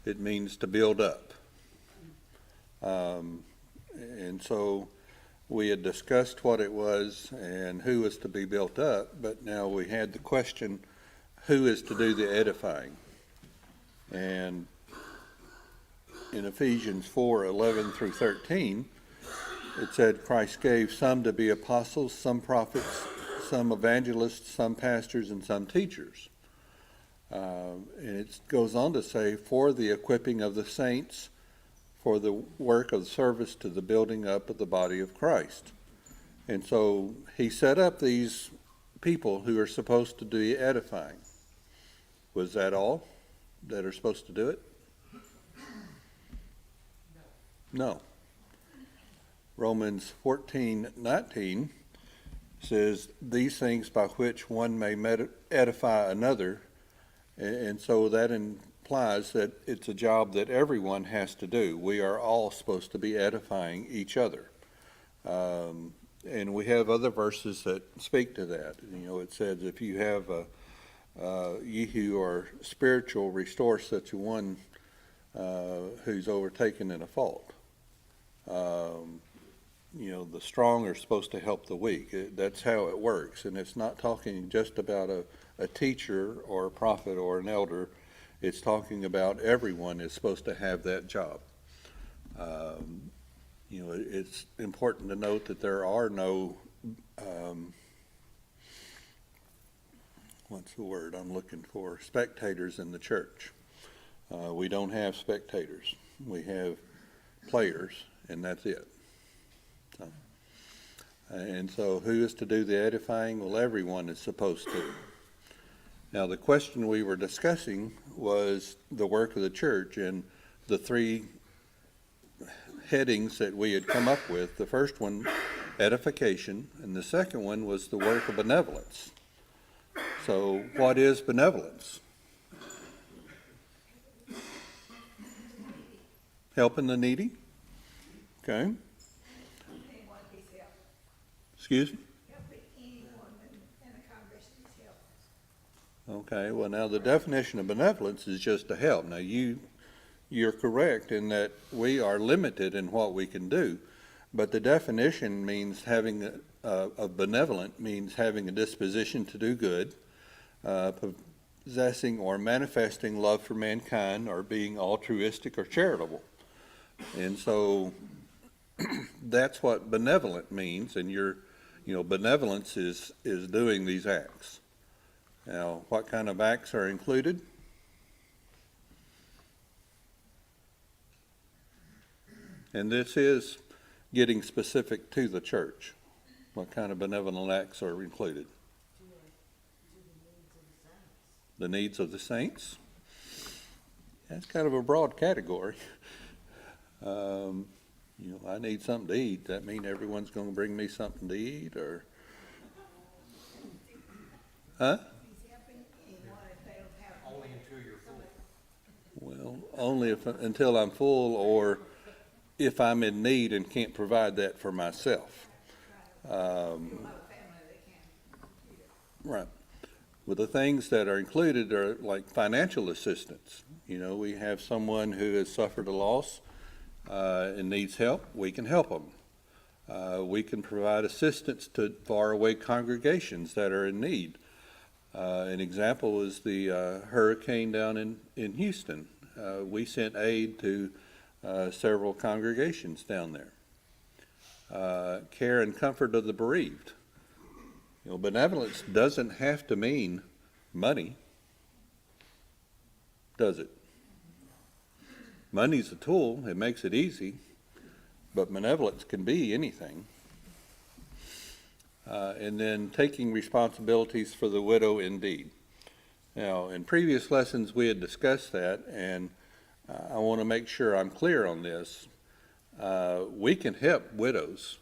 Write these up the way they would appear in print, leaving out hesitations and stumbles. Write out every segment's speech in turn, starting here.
It means to build up. And so we had discussed what it was and who was to be built up, but now we had the question, who is to do the edifying? And in Ephesians 4:11 through 13, it said Christ gave some to be apostles, some prophets, some evangelists, some pastors, and some teachers. And it goes on to say, for the equipping of the saints, for the work of service to the building up of the body of Christ. And so he set up these people who are supposed to do edifying. Was that all that are supposed to do it? No. Romans 14:19 says, these things by which one may edify another. And so that implies that it's a job that everyone has to do. We are all supposed to be edifying each other. And we have other verses that speak to that. You know, it says, if you have ye who are spiritual, restore such a one who's overtaken in a fault. You know, the strong are supposed to help the weak. That's how it works. And it's not talking just about a teacher or a prophet or an elder. It's talking about everyone is supposed to have that job. You know, it's important to note that there are no, what's the word I'm looking for, spectators in the church. We don't have spectators. We have players, and that's it. And so who is to do the edifying? Well, everyone is supposed to. Now, the question we were discussing was the work of the church, and the three headings that we had come up with. The first one, edification, and the second one was the work of benevolence. So what is benevolence? Helping the needy? Okay. Excuse me? Okay, well now the definition of benevolence is just to help. Now you're correct in that we are limited in what we can do, but the definition means having a benevolent means having a disposition to do good, possessing or manifesting love for mankind, or being altruistic or charitable. And so that's what benevolent means, and benevolence is doing these acts. Now, what kind of acts are included? And this is getting specific to the church. What kind of benevolent acts are included? The needs of the saints? That's kind of a broad category. I need something to eat. Does that mean everyone's going to bring me something to eat, or? Huh? Only until you're full. Well, only until I'm full, or if I'm in need and can't provide that for myself. Right. Well, the things that are included are like financial assistance. You know, we have someone who has suffered a loss and needs help. We can help them. We can provide assistance to faraway congregations that are in need. An example is the hurricane down in Houston. We sent aid to several congregations down there. Care and comfort of the bereaved. You know, benevolence doesn't have to mean money, does it? Money's a tool. It makes it easy, but benevolence can be anything. And then taking responsibilities for the widow indeed. Now, in previous lessons we had discussed that, and I want to make sure I'm clear on this. We can help widows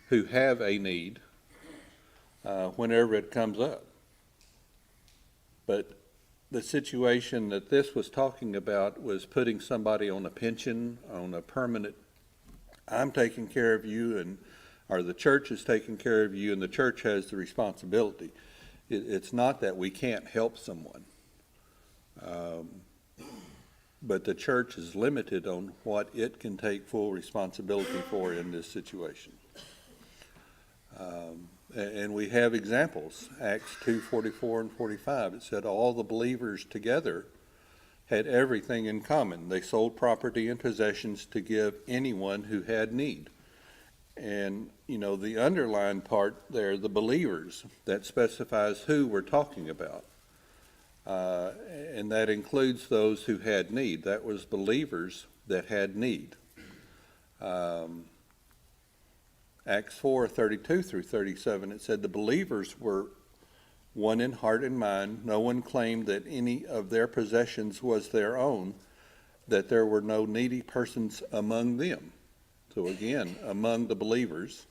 who have a need whenever it comes up. But the situation that this was talking about was putting somebody on a pension, on a permanent, I'm taking care of you, or the church is taking care of you, and the church has the responsibility. It's not that we can't help someone. but the church is limited on what it can take full responsibility for in this situation. And we have examples. Acts 2:44 and 45, it said all the believers together had everything in common. They sold property and possessions to give anyone who had need. And, the underlined part there, the believers, that specifies who we're talking about. And that includes those who had need. That was believers that had need. Acts 4:32 through 37, it said the believers were one in heart and mind. No one claimed that any of their possessions was their own, that there were no needy persons among them. So again, among the believers.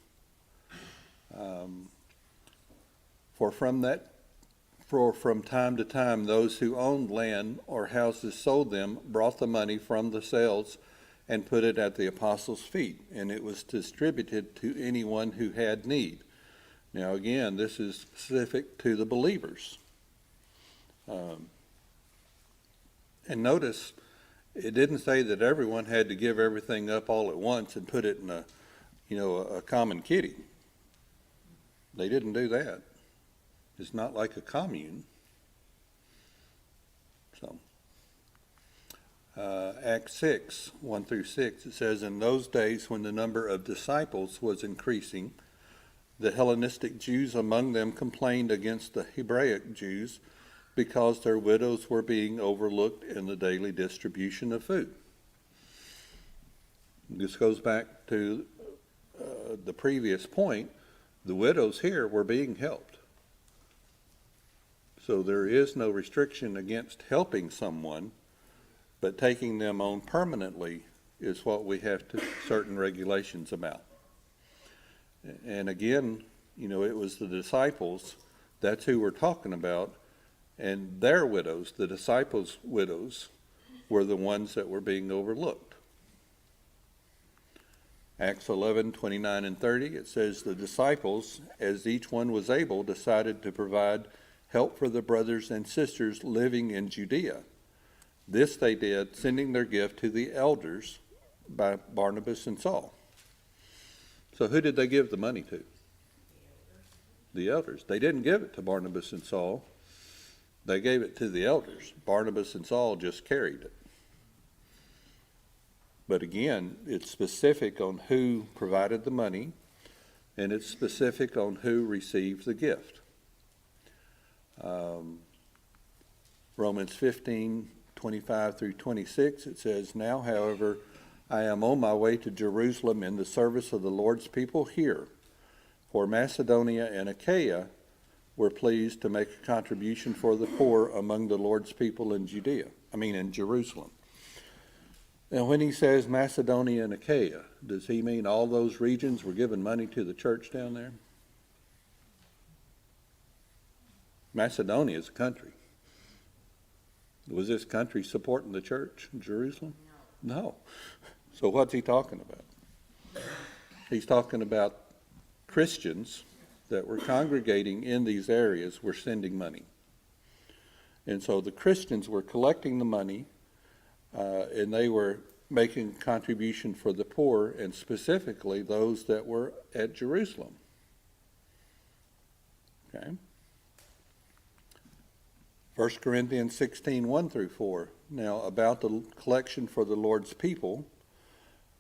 For from time to time, those who owned land or houses sold them, brought the money from the sales, and put it at the apostles' feet, and it was distributed to anyone who had need. Now again, this is specific to the believers. And notice, it didn't say that everyone had to give everything up all at once and put it in a common kitty. They didn't do that. It's not like a commune. So, Acts 6:1 through 6, it says, in those days when the number of disciples was increasing, the Hellenistic Jews among them complained against the Hebraic Jews because their widows were being overlooked in the daily distribution of food. This goes back to the previous point. The widows here were being helped. So there is no restriction against helping someone, but taking them on permanently is what we have certain regulations about. And again, it was the disciples, that's who we're talking about, and their widows, the disciples' widows, were the ones that were being overlooked. Acts 11:29 and 30, it says, the disciples, as each one was able, decided to provide help for the brothers and sisters living in Judea. This they did, sending their gift to the elders by Barnabas and Saul. So who did they give the money to? The elders. They didn't give it to Barnabas and Saul. They gave it to the elders. Barnabas and Saul just carried it. But again, it's specific on who provided the money, and it's specific on who received the gift. Romans 15:25 through 26, it says, now, however, I am on my way to Jerusalem in the service of the Lord's people here, for Macedonia and Achaia were pleased to make a contribution for the poor among the Lord's people in Jerusalem. Now, when he says Macedonia and Achaia, does he mean all those regions were giving money to the church down there? Macedonia is a country. Was this country supporting the church in Jerusalem? No. So what's he talking about? He's talking about Christians that were congregating in these areas were sending money. And so the Christians were collecting the money, and they were making a contribution for the poor, and specifically those that were at Jerusalem. Okay. 1 Corinthians 16:1 through 4. Now, about the collection for the Lord's people,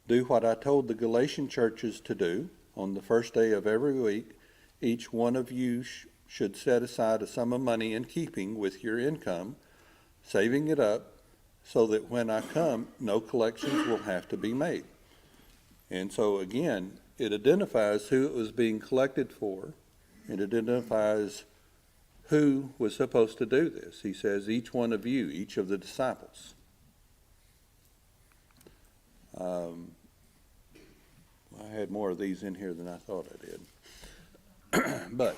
do what I told the Galatian churches to do. On the first day of every week, each one of you should set aside a sum of money in keeping with your income, saving it up, so that when I come, no collections will have to be made. And so again, it identifies who it was being collected for. It identifies who was supposed to do this. He says, each one of you, each of the disciples. I had more of these in here than I thought I did. But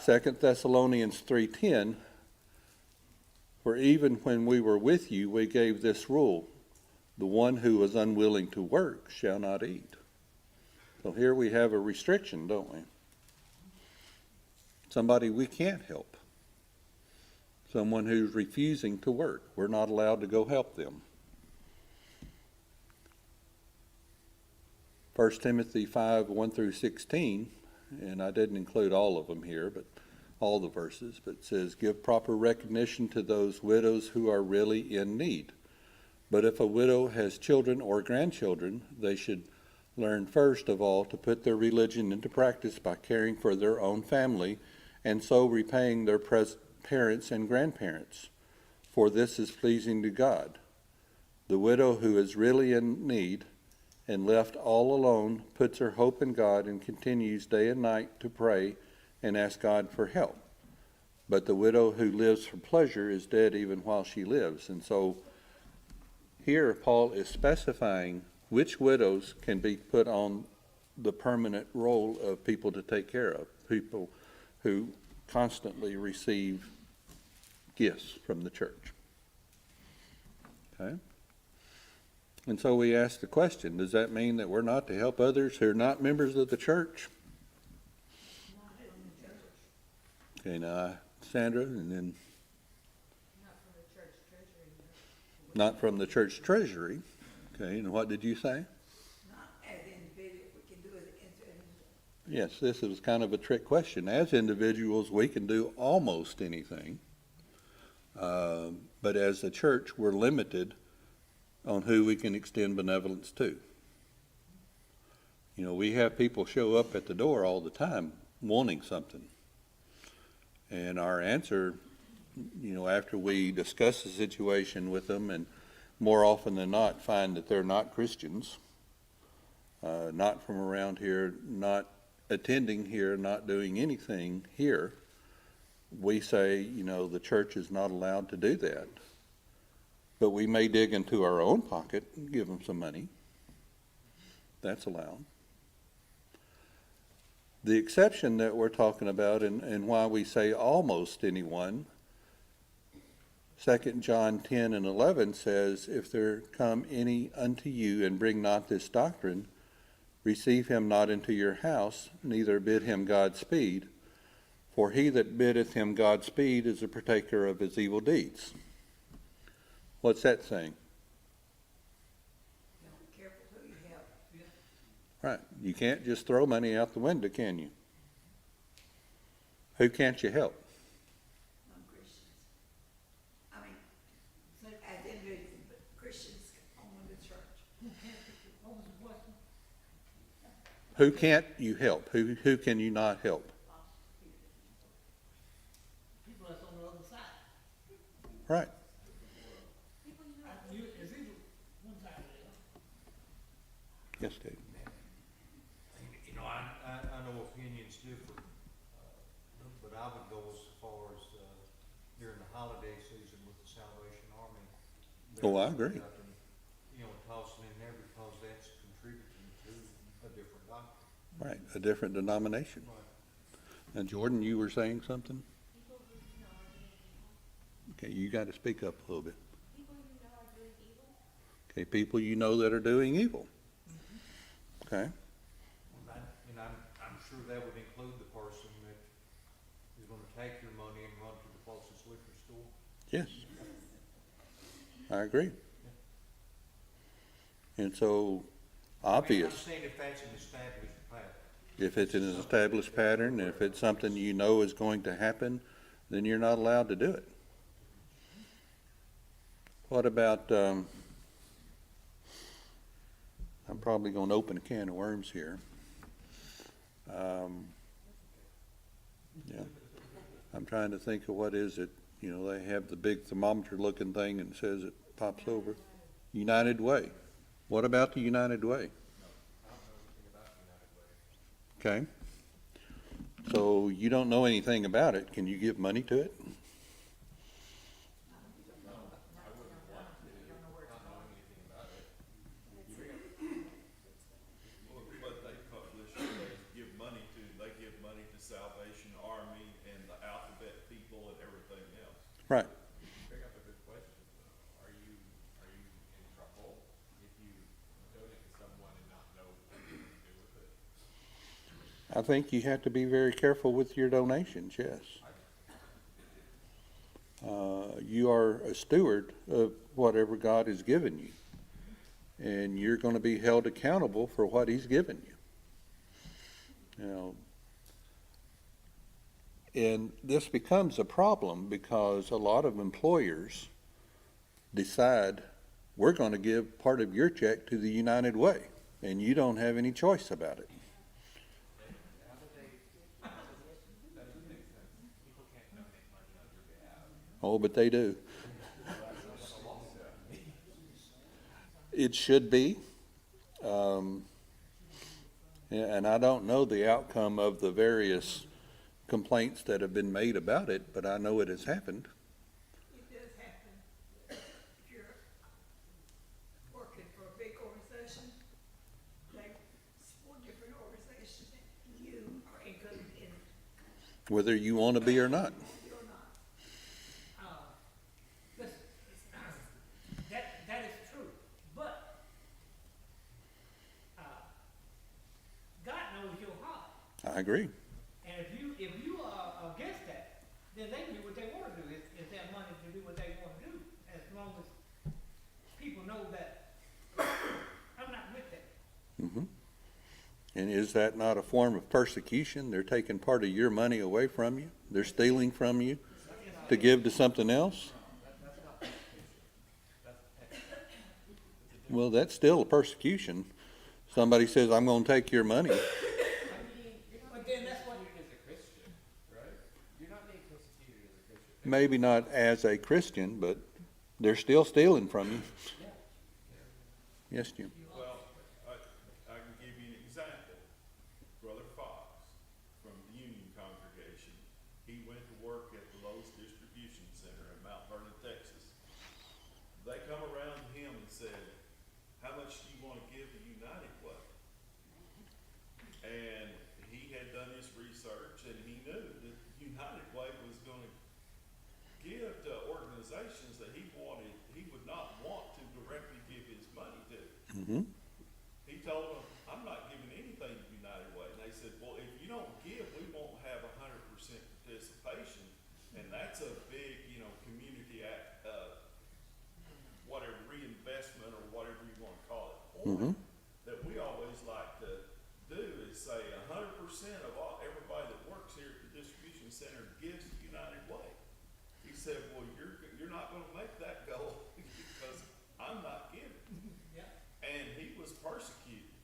2 Thessalonians 3:10, for even when we were with you, we gave this rule, the one who is unwilling to work shall not eat. So here we have a restriction, don't we? Somebody we can't help. Someone who's refusing to work. We're not allowed to go help them. 1 Timothy 5, 1 through 16, and I didn't include all of them here, but all the verses, but it says, give proper recognition to those widows who are really in need. But if a widow has children or grandchildren, they should learn first of all to put their religion into practice by caring for their own family, and so repaying their parents and grandparents. For this is pleasing to God. The widow who is really in need and left all alone puts her hope in God and continues day and night to pray and ask God for help. But the widow who lives for pleasure is dead even while she lives. And so here Paul is specifying which widows can be put on the permanent role of people to take care of, people who constantly receive gifts from the church. Okay? And so we ask the question, does that mean that we're not to help others who are not members of the church? Okay, now, Sandra, and then... Not from the church treasury. Okay, and what did you say? Not as individuals, we can do it as Yes, this is kind of a trick question. As individuals, we can do almost anything. But as a church, we're limited on who we can extend benevolence to. You know, we have people show up at the door all the time wanting something. And our answer, you know, after we discuss the situation with them and more often than not find that they're not Christians, not from around here, not attending here, not doing anything here, we say, you know, the church is not allowed to do that. But we may dig into our own pocket and give them some money. That's allowed. The exception that we're talking about and why we say almost anyone, 2 John 10 and 11 says, if there come any unto you and bring not this doctrine, receive him not into your house, neither bid him Godspeed. For he that biddeth him Godspeed is a partaker of his evil deeds. What's that saying? be careful who you help. Right. You can't just throw money out the window, can you? Who can't you help? Non-Christians. I mean, as individuals, but Christians only the church. Who can't you help? Who can you not help? People that's on the other side. Right. It's either one side or the other. Yes, Dave. You know, I know opinions differ, but I would go as far as during the holiday season with the Salvation Army. Oh, I agree. You know, tossing in there because that's contributing to a different doctrine. Right. A different denomination. Right. And Jordan, you were saying something? People who you know are doing evil. Okay, you got to speak up a little bit. People you know are doing evil. Okay, people you know that are doing evil. Okay. And I'm sure that would include the person that is gonna take your money and run to the closest liquor store. Yes. I agree. And so, obvious. I'm saying if that's an established pattern. If it's an established pattern, if it's something you know is going to happen, then you're not allowed to do it. What about, I'm probably going to open a can of worms here. Yeah. I'm trying to think of what is it. You know, they have the big thermometer looking thing and it says it pops over. United Way. What about the United Way? Okay. So you don't know anything about it. Can you give money to it? What they publish, they give money to Salvation Army and the Alphabet people and everything else. Right. Bring up a good question. Are you in trouble if you donate to someone and not know what you're going to do with it? I think you have to be very careful with your donations, yes. You are a steward of whatever God has given you. and you're gonna be held accountable for what he's given you. You know, and this becomes a problem because a lot of employers decide, we're gonna give part of your check to the United Way, and you don't have any choice about it. How did they, that doesn't make sense. People can't donate money on your behalf. Oh, but they do. It should be. And I don't know the outcome of the various complaints that have been made about it, but I know it has happened. It does happen. If you're working for a big organization, like 4 different organizations, and you are included in it, Whether you want to be or not. you're not. Listen, that is true, but, God knows your heart. I agree. And if you are against that, then they can do what they wanna do, it's their money to do what they wanna do, as long as people know that I'm not with that. And is that not a form of persecution? They're taking part of your money away from you. They're stealing from you to give to something else. Well, that's still a persecution. Somebody says, I'm going to take your money. But then that's what, As a Christian, right? You're not being persecuted as a Christian. Maybe not as a Christian, but they're still stealing from you. Yes, Jim. Well, I can give you an example. Brother Fox from the Union congregation, he went to work at the Lowe's Distribution Center in Mount Vernon, Texas. They come around to him and said, how much do you want to give the United Way? And he had done his research and he knew that United Way was going to give to organizations that he would not want to directly give his money to. He told them, I'm not giving anything to United Way. And they said, well, if you don't give, we won't have 100% participation. And that's a big, community whatever, reinvestment or whatever you want to call it. Point that we always like to do is say 100% of everybody that works here at the distribution center gives to United Way. He said, well, you're not gonna make that goal because I'm not giving. yeah. And he was persecuted.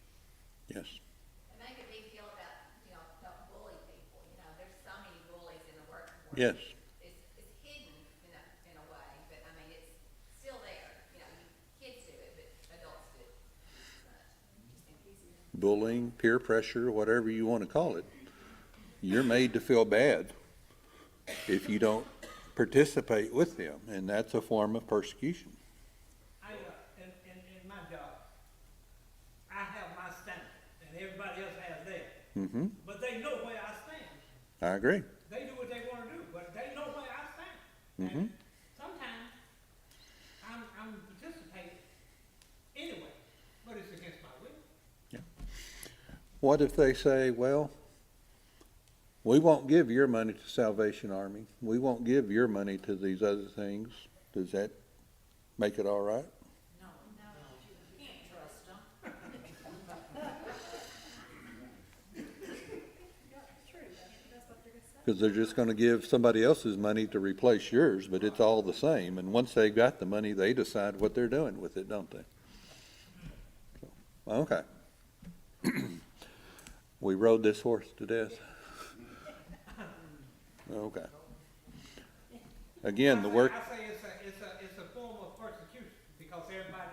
Yes. They make a big deal about, don't bully people, there's so many bullies in the workforce. Yes. It's hidden in a way, but I mean, it's still there, kids do it, but adults do it. Just think easier. Bullying, peer pressure, whatever you want to call it. You're made to feel bad if you don't participate with them, and that's a form of persecution. In my job, I have my standard, and everybody else has theirs. But they know where I stand. I agree. They do what they wanna do, but they know where I stand. And sometimes, I'm participating anyway, but it's against my will. What if they say, well, we won't give your money to Salvation Army. We won't give your money to these other things. Does that make it all right? No, you can't trust them. Because they're just going to give somebody else's money to replace yours, but it's all the same. And once they've got the money, they decide what they're doing with it, don't they? So, okay. We rode this horse to death. Okay. Again, the work, I say it's a form of persecution, because everybody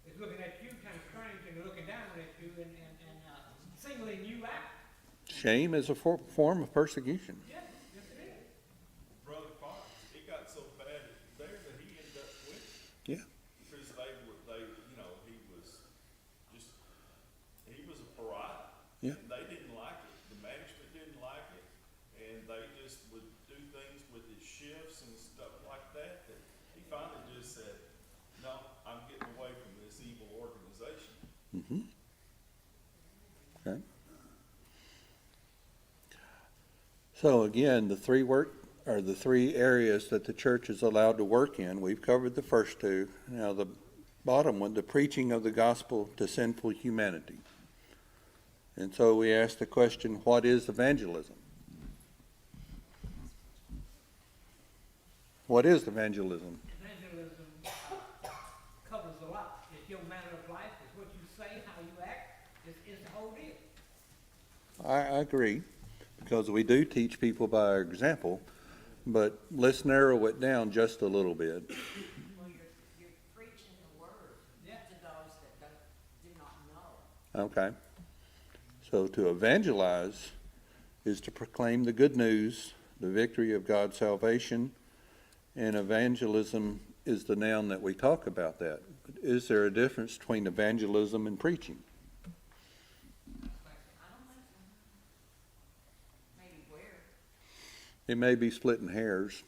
is looking at you kind of strange and looking down at you and singling you out. shame is a form of persecution. Yes, yes it is. Brother Fox, it got so bad there that he ended up quitting. Yeah. Because he was a pariah. Yeah. And they didn't like it, the management didn't like it, and they just would do things with his shifts and stuff like that, that he finally just said, no, I'm getting away from this evil organization. Okay. So again, the three areas that the church is allowed to work in, we've covered the first two. Now, the bottom one, the preaching of the gospel to sinful humanity. And so we ask the question, what is evangelism? What is evangelism? Evangelism covers a lot. It's your manner of life, it's what you say, how you act, it's the whole deal. I agree, because we do teach people by our example, but let's narrow it down just a little bit. Well, you're preaching the word Yeah. to those that do not know. Okay? So to evangelize is to proclaim the good news, the victory of God's salvation, and evangelism is the noun that we talk about that. But is there a difference between evangelism and preaching? I don't think so. Maybe where. It may be splitting hairs,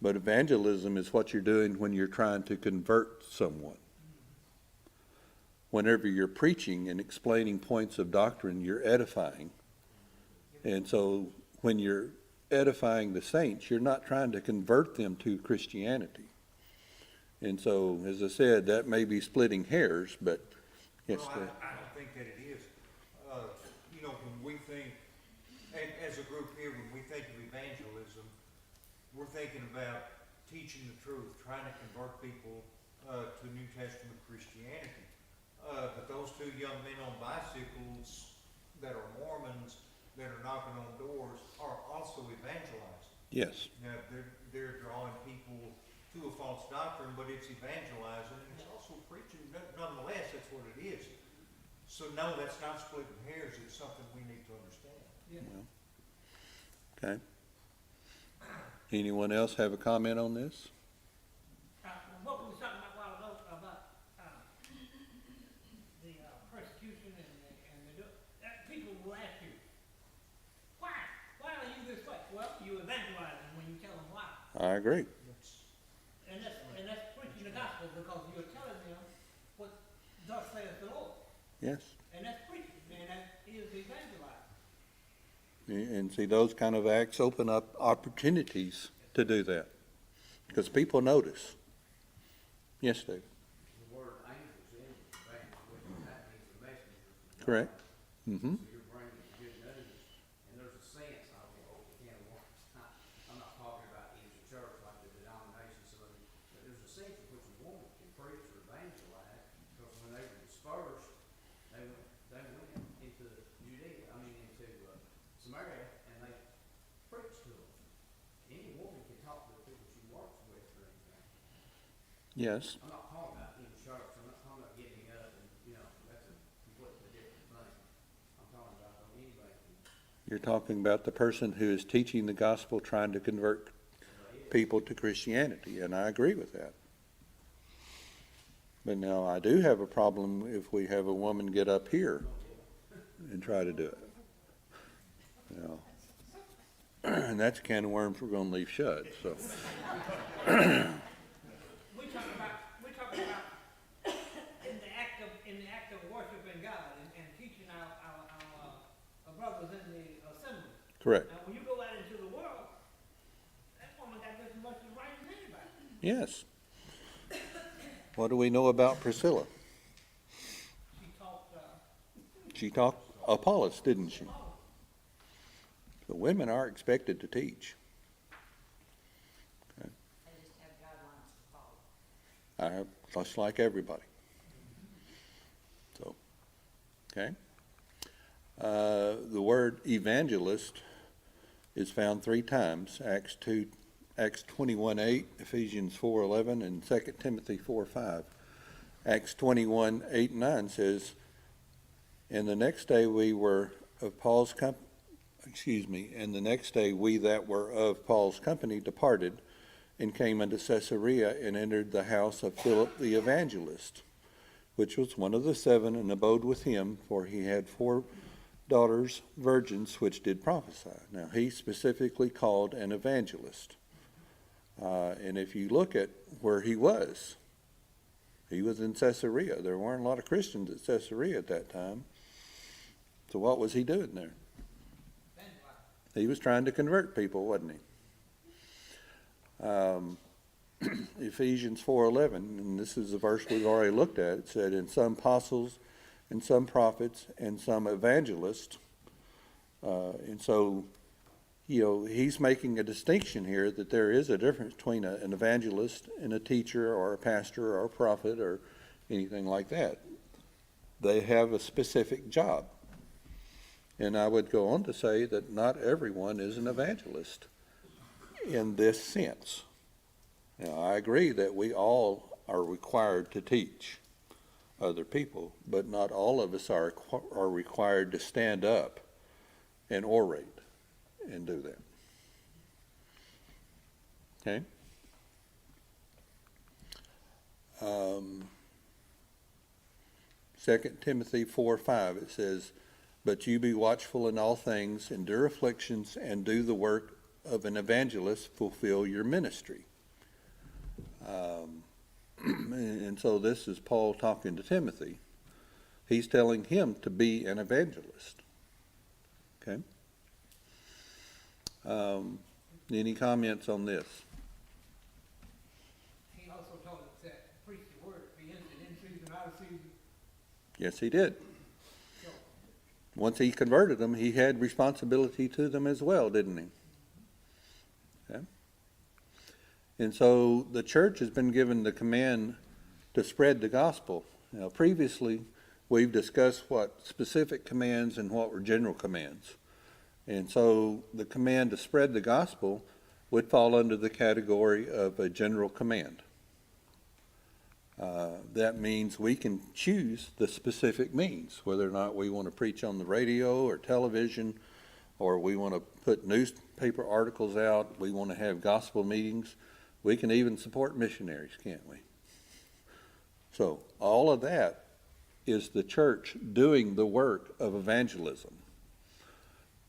but evangelism is what you're doing when you're trying to convert someone. Whenever you're preaching and explaining points of doctrine, you're edifying. And so when you're edifying the saints, you're not trying to convert them to Christianity. And so, as I said, that may be splitting hairs, but yes, No, sir. I don't think that it is. You know, when we think, and as a group here, when we think of evangelism, we're thinking about teaching the truth, trying to convert people to New Testament Christianity. But those two young men on bicycles that are Mormons, that are knocking on doors, are also evangelizing. Yes, Now, they're drawing people to a false doctrine, but it's evangelizing, and it's also preaching. Nonetheless, that's what it is. So no, that's not splitting hairs. It's something we need to understand. okay. Anyone else have a comment on this? What we was talking about a while ago about, the persecution and people will ask you, why are you this way? Well, you evangelizing when you tell them why. I agree. And that's preaching the gospel, because you're telling them what thus saith the Lord. Yes. And that's preaching, and that is evangelizing. And see, those kind of acts open up opportunities to do that, because people notice. Yes, David? The word angels in evangelism, that means a messenger. from God. Correct. Mm-hmm. So you're bringing the good news, and there's a sense, I will again, I'm not talking about in the church like the denomination, so, but there's a sense in which a woman can preach or evangelize, because when they were dispersed, they went into Judea, into Samaria, and they preached to them. Any woman can talk to the people she works with or anything. Yes. I'm not talking about in church, I'm not talking about getting up and, that's a completely different thing. I'm talking about on anybody can You're talking about the person who is teaching the gospel, trying to convert people to Christianity, and I agree with that. But now I do have a problem if we have a woman get up here and try to do it. And that's a can of worms we're gonna leave shut, so. We talk about in the act of worshiping God and teaching our brothers in the assembly. Correct. Now, when you go out into the world, that woman got just as much right as anybody. Yes. What do we know about Priscilla? She talked Apollos, didn't she? The women are expected to teach. They just have guidelines to follow. Just like everybody. So, okay. The word evangelist is found 3 times, Acts 21:8, Ephesians 4:11, and 2 Timothy 4:5. Acts 21:8-9 says, and the next day we that were of Paul's company departed and came unto Caesarea and entered the house of Philip the evangelist, which was one of the 7, and abode with him, for he had 4 daughters, virgins, which did prophesy. Now, he specifically called an evangelist. And if you look at where he was in Caesarea. There weren't a lot of Christians at Caesarea at that time. So what was he doing there? He was trying to convert people, wasn't he? Ephesians 4:11, and this is a verse we've already looked at. It said, "And some apostles, and some prophets, and some evangelists." And so, he's making a distinction here that there is a difference between an evangelist and a teacher or a pastor or a prophet or anything like that. They have a specific job. And I would go on to say that not everyone is an evangelist in this sense. Now, I agree that we all are required to teach other people, but not all of us are required to stand up and orate and do that. Okay? 2 Timothy 4:5, it says, "But you be watchful in all things, endure afflictions, and do the work of an evangelist, fulfill your ministry." And so this is Paul talking to Timothy. He's telling him to be an evangelist. Okay? Any comments on this? He also told us that preach the word, be instant in season, out of season. Yes, he did. So, Once he converted them, he had responsibility to them as well, didn't he? Okay. And so the church has been given the command to spread the gospel. Now, previously, we've discussed what specific commands and what were general commands. And so the command to spread the gospel would fall under the category of a general command. That means we can choose the specific means, whether or not we want to preach on the radio or television, or we want to put newspaper articles out, we want to have gospel meetings. We can even support missionaries, can't we? So all of that is the church doing the work of evangelism.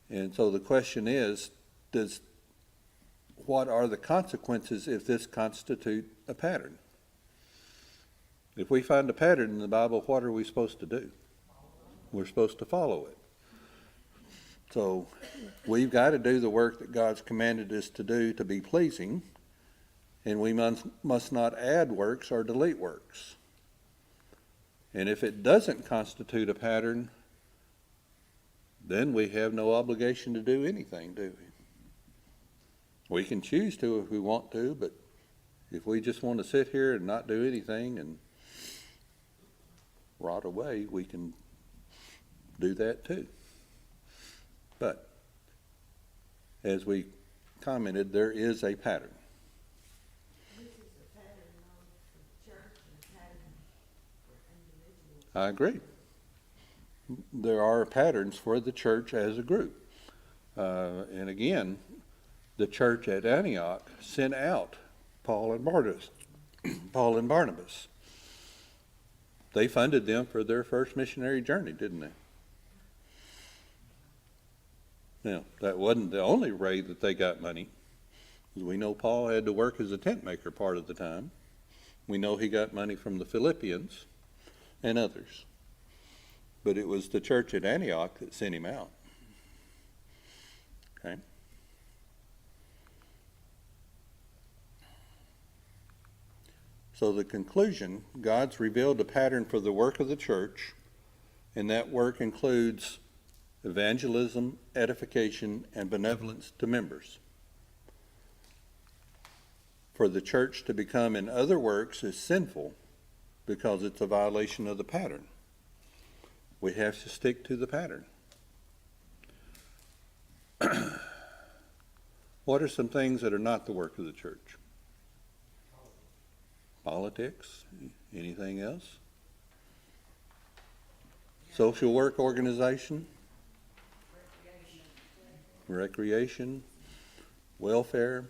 And so the question is, what are the consequences if this constitutes a pattern? If we find a pattern in the Bible, what are we supposed to do? We're supposed to follow it. So we've got to do the work that God's commanded us to do to be pleasing, and we must not add works or delete works. And if it doesn't constitute a pattern, then we have no obligation to do anything, do we? We can choose to if we want to, but if we just want to sit here and not do anything and rot away, we can do that too. But as we commented, there is a pattern. This is a pattern of the church and a pattern for individuals. I agree. There are patterns for the church as a group. And again, the church at Antioch sent out Paul and Barnabas. They funded them for their first missionary journey, didn't they? Now, that wasn't the only way that they got money. We know Paul had to work as a tent maker part of the time. We know he got money from the Philippians and others. But it was the church at Antioch that sent him out. Okay? So the conclusion, God's revealed a pattern for the work of the church, and that work includes evangelism, edification, and benevolence to members. For the church to become in other works is sinful because it's a violation of the pattern. We have to stick to the pattern. What are some things that are not the work of the church? Politics? Anything else? Social work organization? Recreation? Welfare?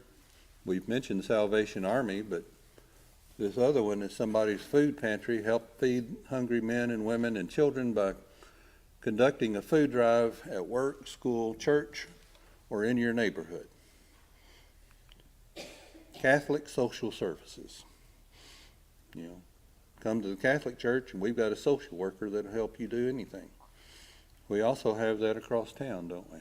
We've mentioned Salvation Army, but this other one is somebody's food pantry. Help feed hungry men and women and children by conducting a food drive at work, school, church, or in your neighborhood. Catholic social services. You know, come to the Catholic Church and we've got a social worker that'll help you do anything. We also have that across town, don't we?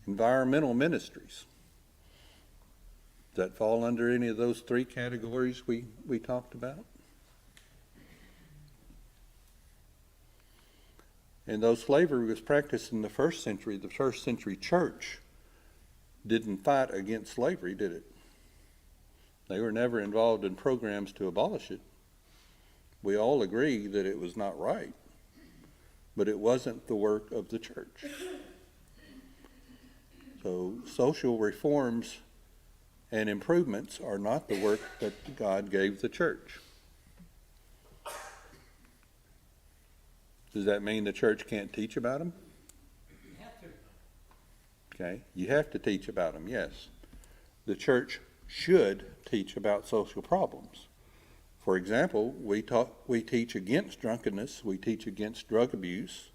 Environmental ministries. Does that fall under any of those three categories we talked about? And though slavery was practiced in the first century church didn't fight against slavery, did it? They were never involved in programs to abolish it. We all agree that it was not right, but it wasn't the work of the church. So social reforms and improvements are not the work that God gave the church. Does that mean the church can't teach about them? You have to. Okay, you have to teach about them, yes. The church should teach about social problems. For example, we teach against drunkenness, we teach against drug abuse,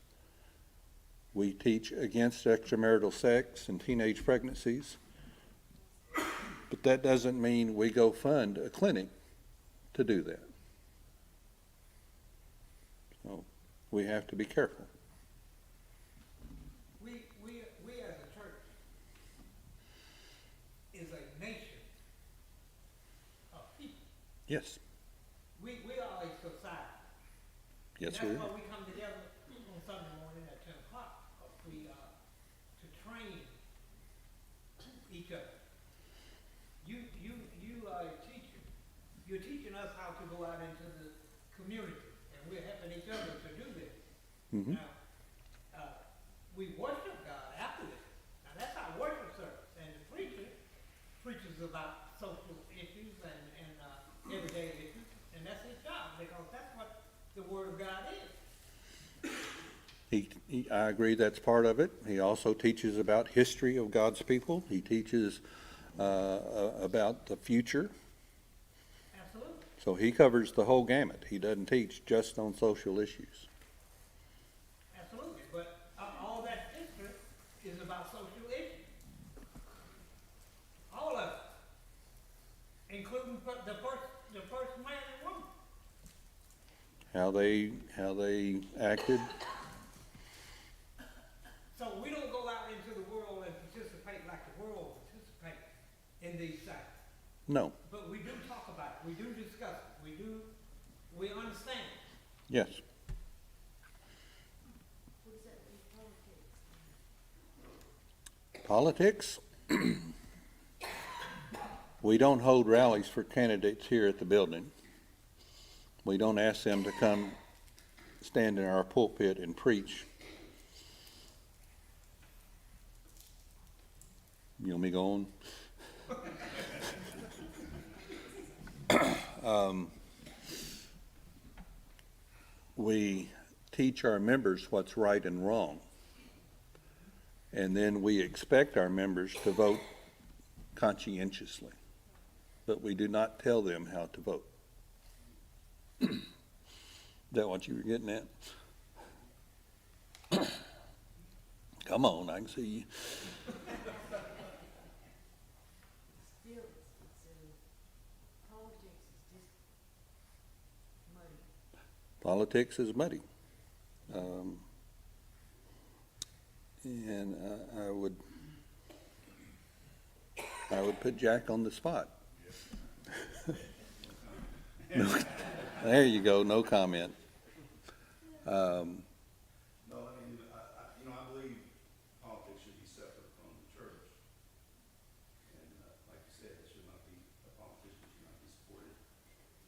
we teach against extramarital sex and teenage pregnancies, but that doesn't mean we go fund a clinic to do that. So we have to be careful. We as a church is a nation of people. Yes, We are a society. yes, And we that's are. why we come together on Sunday morning at 10 o'clock, to train each other. You are a teacher. You're teaching us how to go out into the community, and we're helping each other to do this. Mhm. Now, we worship God after this. Now, that's our worship service, and the preacher preaches about social issues and everyday issues, and that's his job, because that's what the Word of God is. I agree that's part of it. He also teaches about history of God's people. He teaches about the future. Absolutely. So he covers the whole gamut. He doesn't teach just on social issues. Absolutely, but all that history is about social issues. All of it, including the first man and woman. How they acted. So we don't go out into the world and participate like the world participates in these things. No. But we do talk about it, we do discuss it, we understand it. Yes. What does that mean, politics? Politics. We don't hold rallies for candidates here at the building. We don't ask them to come stand in our pulpit and preach. You want me to go on? We teach our members what's right and wrong. And then we expect our members to vote conscientiously. But we do not tell them how to vote. Is that what you were getting at? Come on, I can see you. Still, politics is just muddy. Politics is muddy. And I would put Jack on the spot. There you go, no comment. No, I mean, I believe politics should be separate from the church. And, like you said, it should not be, a politician should not be supported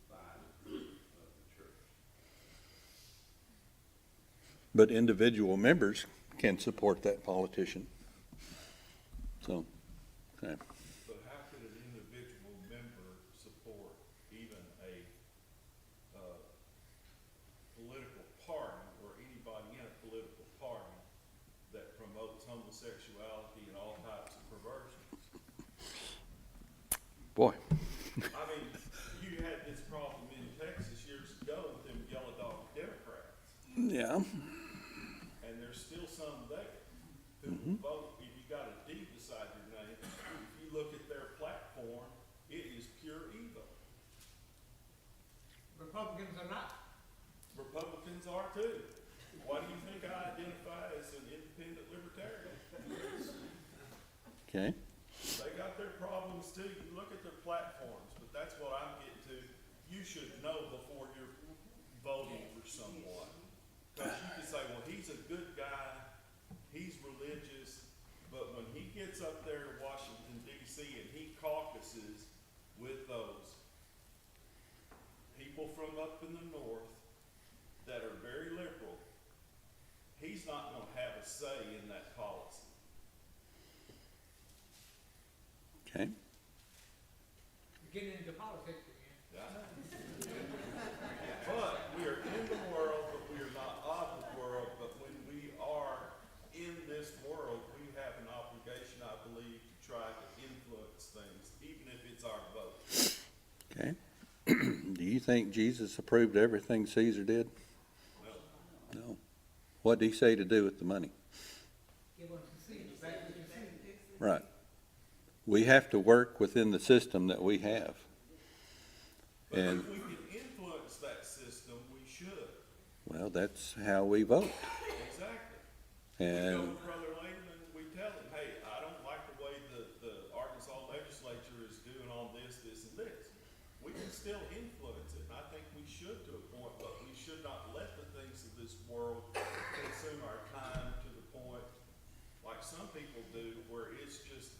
by the group of the church. But individual members can support that politician. So, okay. But how could an individual member support even a, political party or anybody in a political party that promotes homosexuality and all types of perversions? Boy. I mean, you had this problem in Texas years ago with them yellow dog Democrats, Yeah. and there's still some there who will vote if you got a D beside your name. If you look at their platform, it is pure evil. Republicans are not. Republicans are too. Why do you think I identify as an independent libertarian? Okay. They got got their problems too. You look at their platforms, but that's what I'm getting to. You should know before you're voting for someone. Because you can say, well, he's a good guy, he's religious, but when he gets up there in Washington DC and he caucuses with those people from up in the north that are very liberal, he's not gonna have a say in that policy. Okay, Getting into politics again. But we are in the world, but we are not of the world, but when we are in this world, we have an obligation, I believe, to try to influence things, even if it's our vote. okay. Do you think Jesus approved everything Caesar did? No. No. What did he say to do with the money? Give us a seat, back with your seat. Right. We have to work within the system that we have. But And, if we can influence that system, we should. well, that's how we vote. Exactly. We go And, to Brother Langman, we tell him, hey, I don't like the way the Arkansas legislature is doing on this, this, and this. We can still influence it, and I think we should to a point, but we should not let the things of this world consume our time to the point, like some people do, where it's just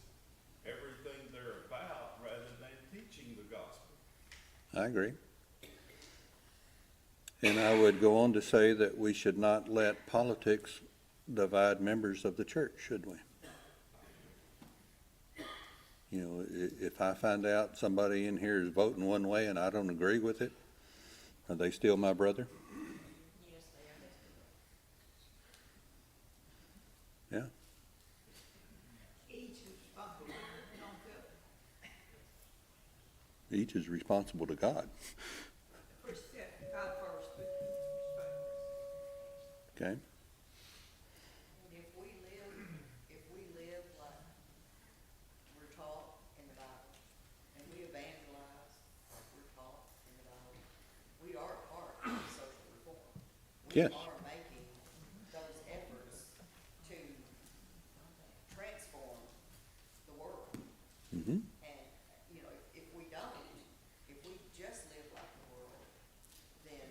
everything they're about rather than teaching the gospel. I agree. And I would go on to say that we should not let politics divide members of the church, should we? You know, if I find out somebody in here is voting one way and I don't agree with it, are they still my brother? Yes, they are. Yeah, Each is responsible for their own good. each is responsible to God, First step, God first, but okay? And if we live like we're taught in the Bible, and we evangelize like we're taught in the Bible, we are a part of social reform. Yes. We are making those efforts to transform the world. Mm-hmm. And, you know, if we don't, if we just live like the world, then,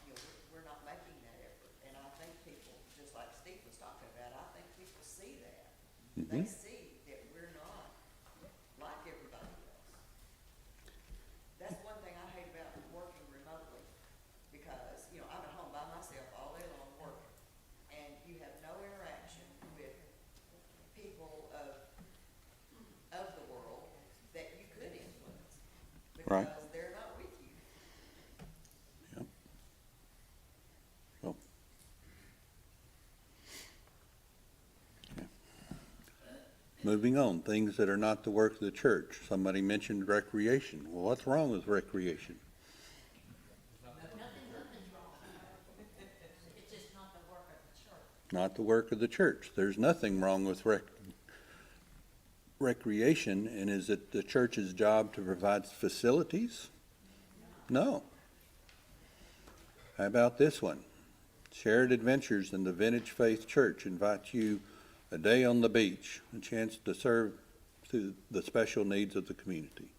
you know, we're not making that effort. And I think people, just like Steve was talking about, I think people see that. They Mhm. see that we're not like everybody else. That's one thing I hate about working remotely, because, you know, I'm at home by myself all day long working, and you have no interaction with people of the world that you could influence, Right. because they're not with you. Yep. So. Okay. Moving on, things that are not the work of the church. Somebody mentioned recreation. Well, what's wrong with recreation? Nothing's wrong. It's just not the work of the church. Not the work of the church. There's nothing wrong with recreation, and is it the church's job to provide facilities? No. How about this one? Shared Adventures in the Vintage Faith Church invites you a day on the beach, a chance to serve to the special needs of the community.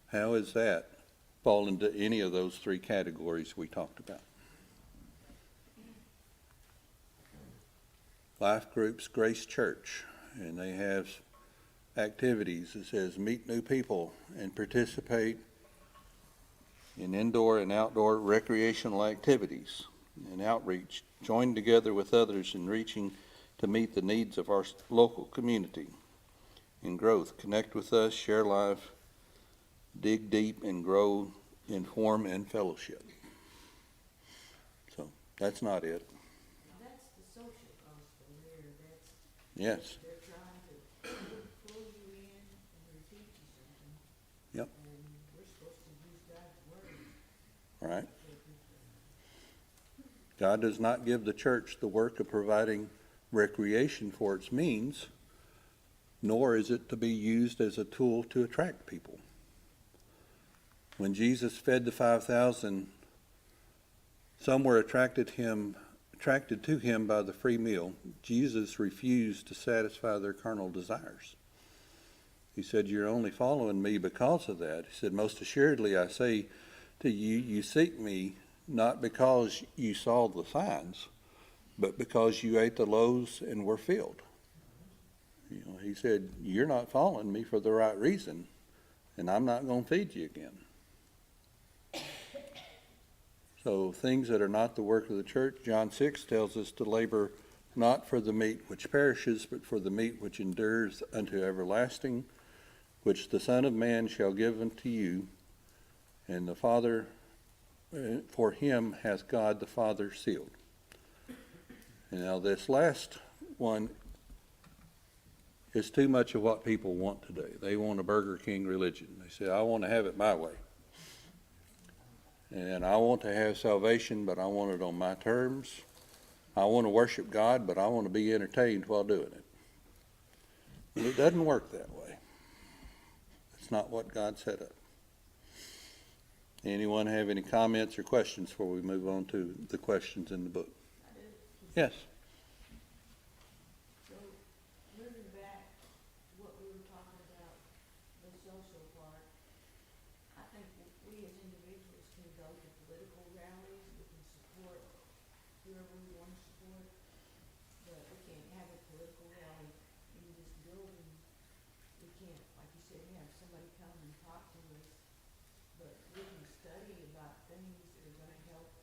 How is that fall into any of those three categories we talked about? Life Groups Grace Church, and they have activities. It says meet new people and participate in indoor and outdoor recreational activities and outreach. Join together with others in reaching to meet the needs of our local community in growth. Connect with us, share life, dig deep and grow, inform and fellowship. So that's not it. That's the social gospel there, that's, Yes. they're trying to pull you in and they're teaching something. Yep. And we're supposed to use God's word. All right. God does not give the church the work of providing recreation for its means, nor is it to be used as a tool to attract people. When Jesus fed the 5,000, some were attracted to him by the free meal. Jesus refused to satisfy their carnal desires. He said, you're only following me because of that. He said, most assuredly I say to you, you seek me not because you saw the signs, but because you ate the loaves and were filled. You know, he said, you're not following me for the right reason, and I'm not going to feed you again. So things that are not the work of the church, John 6 tells us to labor not for the meat which perishes, but for the meat which endures unto everlasting, which the Son of Man shall give unto you, and the Father, for him hath God the Father sealed. And now this last one is too much of what people want today. They want a Burger King religion. They say, I want to have it my way. And I want to have salvation, but I want it on my terms. I want to worship God, but I want to be entertained while doing it. And it doesn't work that way. It's not what God set up. Anyone have any comments or questions before we move on to the questions in the book? Yes. So, moving back to what we were talking about, the social part, I think we as individuals can go to political rallies, we can support whoever we want to support, but we can't have a political rally in this building. We can't, like you said, have somebody come and talk to us, but we can study about things that are gonna help,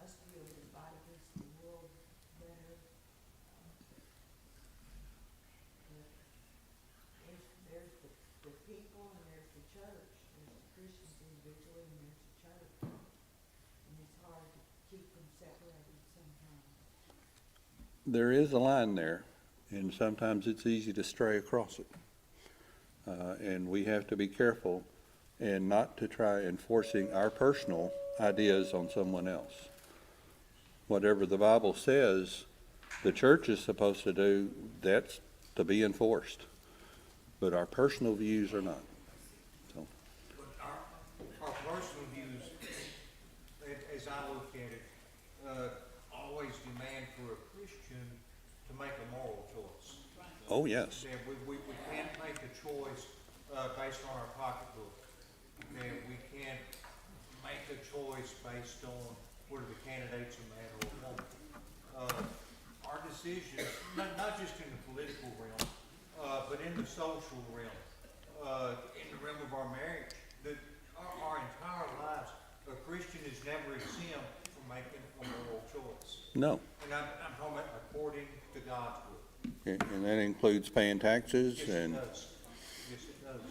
us be able to fight against the world better. There's the people and there's the church. There's the Christians individually and there's the church. And it's hard to keep them separated sometimes. There is a line there, and sometimes it's easy to stray across it. And we have to be careful and not to try enforcing our personal ideas on someone else. Whatever the Bible says the church is supposed to do, that's to be enforced. But our personal views are not. So, But our personal views, as I look at it, always demand for a Christian to make a moral choice. oh, yes. That we can't make a choice, based on our pocketbook. That we can't make a choice based on whether the candidate's a man or a woman. Our decisions, not just in the political realm, but in the social realm, in the realm of our marriage, our entire lives, a Christian is never exempt from making a moral choice. No. And I'm talking about according to God's will. And that includes paying taxes Yes, it and does. Yes, it does.